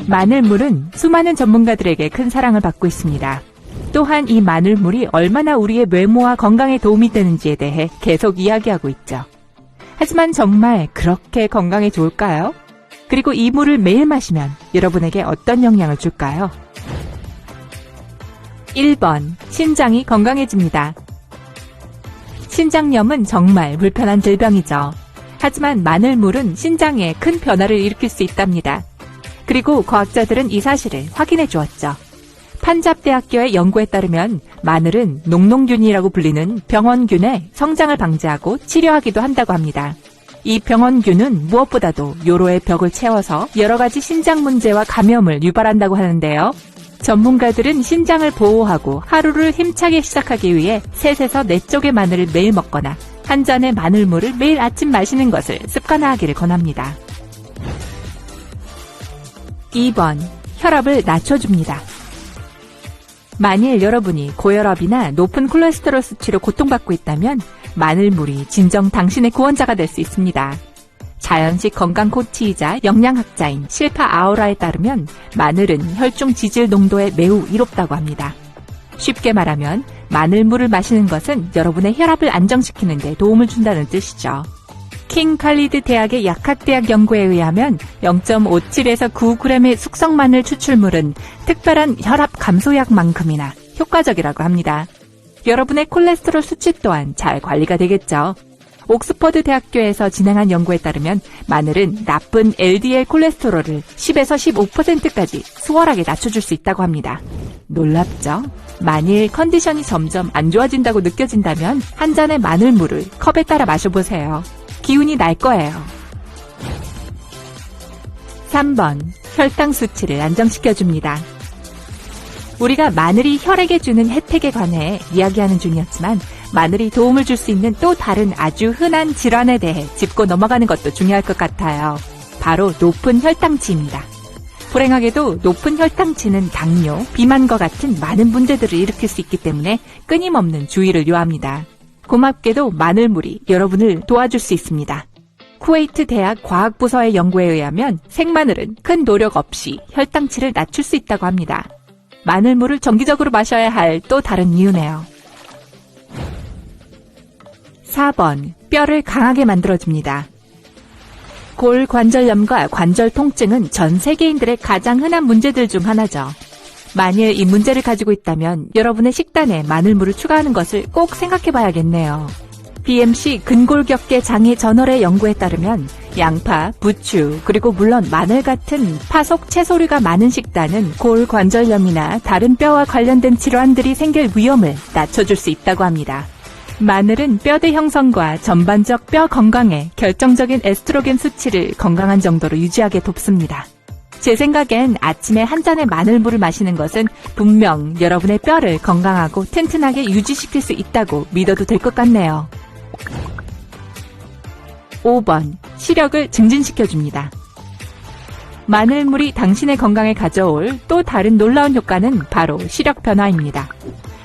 마늘물은 수많은 전문가들에게 큰 사랑을 받고 있습니다. 또한 이 마늘물이 얼마나 우리의 외모와 건강에 도움이 되는지에 대해 계속 이야기하고 있죠. 하지만 정말 그렇게 건강에 좋을까요? 그리고 이 물을 매일 마시면 여러분에게 어떤 영향을 줄까요? 1번, 신장이 건강해집니다. 신장염은 정말 불편한 질병이죠. 하지만 마늘물은 신장에 큰 변화를 일으킬 수 있답니다. 그리고 과학자들은 이 사실을 확인해 주었죠. 판잡대학교의 연구에 따르면 마늘은 녹농균이라고 불리는 병원균의 성장을 방지하고 치료하기도 한다고 합니다. 이 병원균은 무엇보다도 요로의 벽을 채워서 여러 가지 신장 문제와 감염을 유발한다고 하는데요. 전문가들은 신장을 보호하고 하루를 힘차게 시작하기 위해 3에서 4쪽의 마늘을 매일 먹거나 한 잔의 마늘물을 매일 아침 마시는 것을 습관화하기를 권합니다. 2번, 혈압을 낮춰줍니다. 만일 여러분이 고혈압이나 높은 콜레스테롤 수치로 고통받고 있다면 마늘물이 진정 당신의 구원자가 될 수 있습니다. 자연식 건강 코치이자 영양학자인 실파 아우라에 따르면 마늘은 혈중 지질 농도에 매우 이롭다고 합니다. 쉽게 말하면 마늘물을 마시는 것은 여러분의 혈압을 안정시키는 데 도움을 준다는 뜻이죠. 킹 칼리드 대학의 약학대학 연구에 의하면 0.57에서 9g의 숙성 마늘 추출물은 특별한 혈압 감소약만큼이나 효과적이라고 합니다. 여러분의 콜레스테롤 수치 또한 잘 관리가 되겠죠. 옥스퍼드 대학교에서 진행한 연구에 따르면 마늘은 나쁜 LDL 콜레스테롤을 10에서 15%까지 수월하게 낮춰줄 수 있다고 합니다. 놀랍죠? 만일 컨디션이 점점 안 좋아진다고 느껴진다면 한 잔의 마늘물을 컵에 따라 마셔보세요. 기운이 날 거예요. 3번, 혈당 수치를 안정시켜줍니다. 우리가 마늘이 혈액에 주는 혜택에 관해 이야기하는 중이었지만 마늘이 도움을 줄 수 있는 또 다른 아주 흔한 질환에 대해 짚고 넘어가는 것도 중요할 것 같아요. 바로 높은 혈당치입니다. 불행하게도 높은 혈당치는 당뇨, 비만과 같은 많은 문제들을 일으킬 수 있기 때문에 끊임없는 주의를 요합니다. 고맙게도 마늘물이 여러분을 도와줄 수 있습니다. 쿠웨이트 대학 과학부서의 연구에 의하면 생마늘은 큰 노력 없이 혈당치를 낮출 수 있다고 합니다. 마늘물을 정기적으로 마셔야 할 또 다른 이유네요. 4번, 뼈를 강하게 만들어줍니다. 골관절염과 관절 통증은 전 세계인들의 가장 흔한 문제들 중 하나죠. 만일 이 문제를 가지고 있다면 여러분의 식단에 마늘물을 추가하는 것을 꼭 생각해 봐야겠네요. BMC 근골격계 장애 저널의 연구에 따르면 양파, 부추, 그리고 물론 마늘 같은 파속 채소류가 많은 식단은 골관절염이나 다른 뼈와 관련된 질환들이 생길 위험을 낮춰줄 수 있다고 합니다. 마늘은 뼈대 형성과 전반적 뼈 건강에 결정적인 에스트로겐 수치를 건강한 정도로 유지하게 돕습니다. 제 생각엔 아침에 한 잔의 마늘물을 마시는 것은 분명 여러분의 뼈를 건강하고 튼튼하게 유지시킬 수 있다고 믿어도 될 것 같네요. 5번, 시력을 증진시켜줍니다. 마늘물이 당신의 건강에 가져올 또 다른 놀라운 효과는 바로 시력 변화입니다.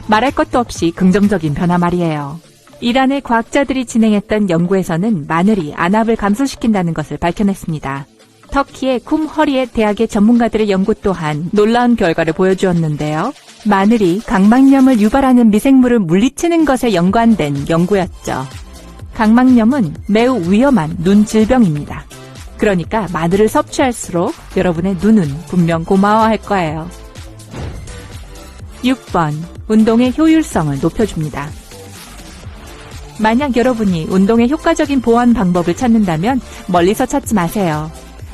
말할 것도 없이 긍정적인 변화 말이에요. 이란의 과학자들이 진행했던 연구에서는 마늘이 안압을 감소시킨다는 것을 밝혀냈습니다. 터키의 쿰허리의 대학의 전문가들의 연구 또한 놀라운 결과를 보여주었는데요. 마늘이 각막염을 유발하는 미생물을 물리치는 것에 연관된 연구였죠. 각막염은 매우 위험한 눈 질병입니다. 그러니까 마늘을 섭취할수록 여러분의 눈은 분명 고마워할 거예요. 6번, 운동의 효율성을 높여줍니다. 만약 여러분이 운동의 효과적인 보완 방법을 찾는다면 멀리서 찾지 마세요.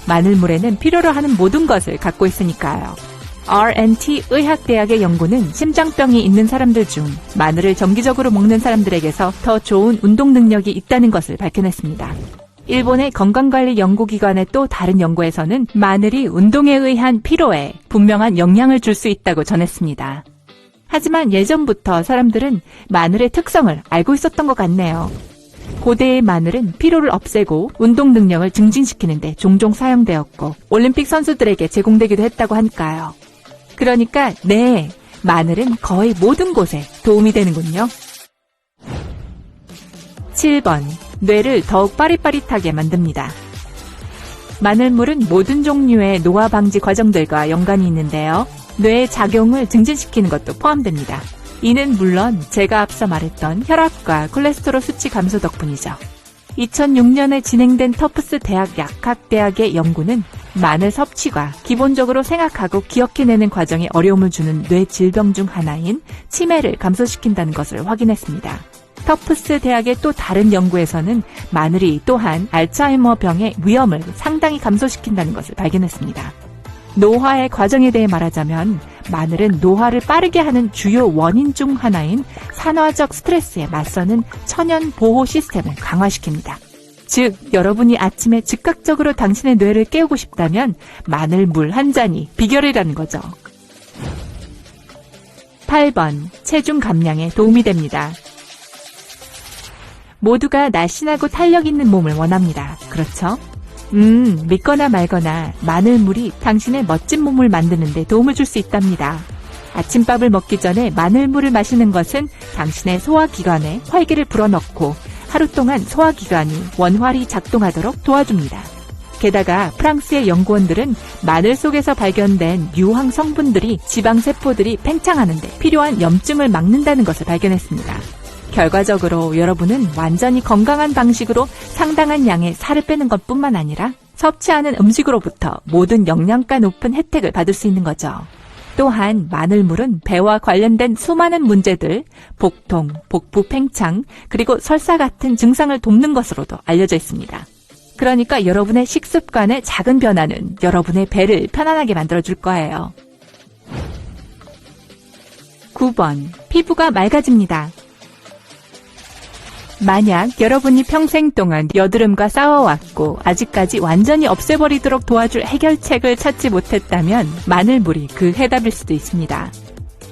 마늘물에는 필요로 하는 모든 것을 갖고 있으니까요. R&T 의학대학의 연구는 심장병이 있는 사람들 중 마늘을 정기적으로 먹는 사람들에게서 더 좋은 운동 능력이 있다는 것을 밝혀냈습니다. 일본의 건강관리 연구기관의 또 다른 연구에서는 마늘이 운동에 의한 피로에 분명한 영향을 줄 수 있다고 전했습니다. 하지만 예전부터 사람들은 마늘의 특성을 알고 있었던 것 같네요. 고대의 마늘은 피로를 없애고 운동 능력을 증진시키는 데 종종 사용되었고 올림픽 선수들에게 제공되기도 했다고 하니까요. 그러니까 네, 마늘은 거의 모든 곳에 도움이 되는군요. 7번, 뇌를 더욱 빠릿빠릿하게 만듭니다. 마늘물은 모든 종류의 노화 방지 과정들과 연관이 있는데요. 뇌의 작용을 증진시키는 것도 포함됩니다. 이는 물론 제가 앞서 말했던 혈압과 콜레스테롤 수치 감소 덕분이죠. 2006년에 진행된 터프스 대학 약학대학의 연구는 마늘 섭취가 기본적으로 생각하고 기억해내는 과정에 어려움을 주는 뇌 질병 중 하나인 치매를 감소시킨다는 것을 확인했습니다. 터프스 대학의 또 다른 연구에서는 마늘이 또한 알츠하이머 병의 위험을 상당히 감소시킨다는 것을 발견했습니다. 노화의 과정에 대해 말하자면 마늘은 노화를 빠르게 하는 주요 원인 중 하나인 산화적 스트레스에 맞서는 천연 보호 시스템을 강화시킵니다. 즉, 여러분이 아침에 즉각적으로 당신의 뇌를 깨우고 싶다면 마늘물 한 잔이 비결이라는 거죠. 8번, 체중 감량에 도움이 됩니다. 모두가 날씬하고 탄력 있는 몸을 원합니다. 그렇죠? 믿거나 말거나 마늘물이 당신의 멋진 몸을 만드는 데 도움을 줄 수 있답니다. 아침밥을 먹기 전에 마늘물을 마시는 것은 당신의 소화기관에 활기를 불어넣고 하루 동안 소화기관이 원활히 작동하도록 도와줍니다. 게다가 프랑스의 연구원들은 마늘 속에서 발견된 유황 성분들이 지방세포들이 팽창하는 데 필요한 염증을 막는다는 것을 발견했습니다. 결과적으로 여러분은 완전히 건강한 방식으로 상당한 양의 살을 빼는 것뿐만 아니라 섭취하는 음식으로부터 모든 영양가 높은 혜택을 받을 수 있는 거죠. 또한 마늘물은 배와 관련된 수많은 문제들, 복통, 복부 팽창, 그리고 설사 같은 증상을 돕는 것으로도 알려져 있습니다. 그러니까 여러분의 식습관의 작은 변화는 여러분의 배를 편안하게 만들어줄 거예요. 9번, 피부가 맑아집니다. 만약 여러분이 평생 동안 여드름과 싸워왔고 아직까지 완전히 없애버리도록 도와줄 해결책을 찾지 못했다면 마늘물이 그 해답일 수도 있습니다.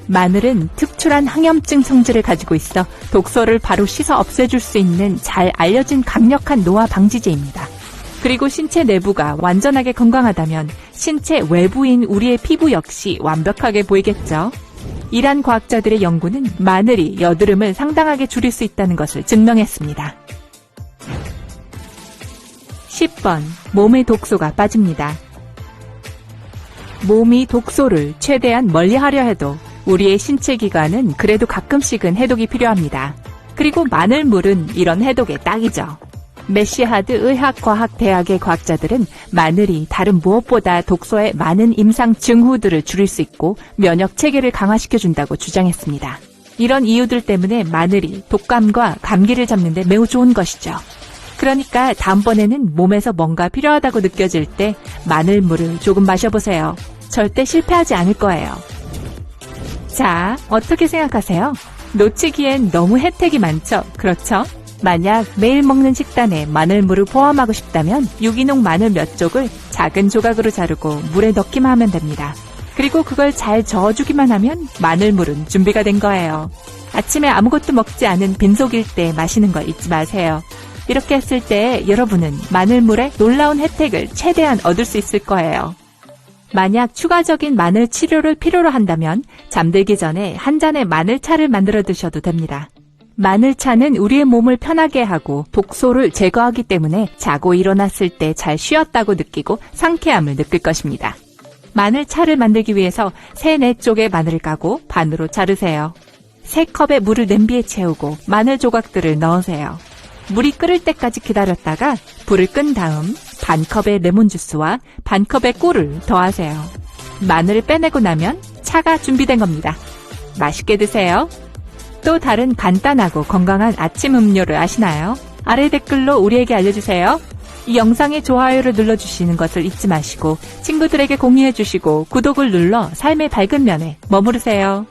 마늘은 특출한 항염증 성질을 가지고 있어 독소를 바로 씻어 없애줄 수 있는 잘 알려진 강력한 노화 방지제입니다. 그리고 신체 내부가 완전하게 건강하다면 신체 외부인 우리의 피부 역시 완벽하게 보이겠죠. 이란 과학자들의 연구는 마늘이 여드름을 상당하게 줄일 수 있다는 것을 증명했습니다. 10번, 몸의 독소가 빠집니다. 몸이 독소를 최대한 멀리하려 해도 우리의 신체 기관은 그래도 가끔씩은 해독이 필요합니다. 그리고 마늘물은 이런 해독에 딱이죠. 메시하드 의학과학대학의 과학자들은 마늘이 다른 무엇보다 독소의 많은 임상 징후들을 줄일 수 있고 면역 체계를 강화시켜준다고 주장했습니다. 이런 이유들 때문에 마늘이 독감과 감기를 잡는 데 매우 좋은 것이죠. 그러니까 다음번에는 몸에서 뭔가 필요하다고 느껴질 때 마늘물을 조금 마셔보세요. 절대 실패하지 않을 거예요. 자, 어떻게 생각하세요? 놓치기엔 너무 혜택이 많죠? 그렇죠? 만약 매일 먹는 식단에 마늘물을 포함하고 싶다면 유기농 마늘 몇 쪽을 작은 조각으로 자르고 물에 넣기만 하면 됩니다. 그리고 그걸 잘 저어주기만 하면 마늘물은 준비가 된 거예요. 아침에 아무것도 먹지 않은 빈속일 때 마시는 거 잊지 마세요. 이렇게 했을 때 여러분은 마늘물의 놀라운 혜택을 최대한 얻을 수 있을 거예요. 만약 추가적인 마늘 치료를 필요로 한다면 잠들기 전에 한 잔의 마늘차를 만들어 드셔도 됩니다. 마늘차는 우리의 몸을 편하게 하고 독소를 제거하기 때문에 자고 일어났을 때 잘 쉬었다고 느끼고 상쾌함을 느낄 것입니다. 마늘차를 만들기 위해서 3-4쪽의 마늘을 까고 반으로 자르세요. 3컵의 물을 냄비에 채우고 마늘 조각들을 넣으세요. 물이 끓을 때까지 기다렸다가 불을 끈 다음 반컵의 레몬주스와 반컵의 꿀을 더하세요. 마늘을 빼내고 나면 차가 준비된 겁니다. 맛있게 드세요. 또 다른 간단하고 건강한 아침 음료를 아시나요? 아래 댓글로 우리에게 알려주세요. 이 영상에 좋아요를 눌러주시는 것을 잊지 마시고 친구들에게 공유해주시고 구독을 눌러 삶의 밝은 면에 머무르세요.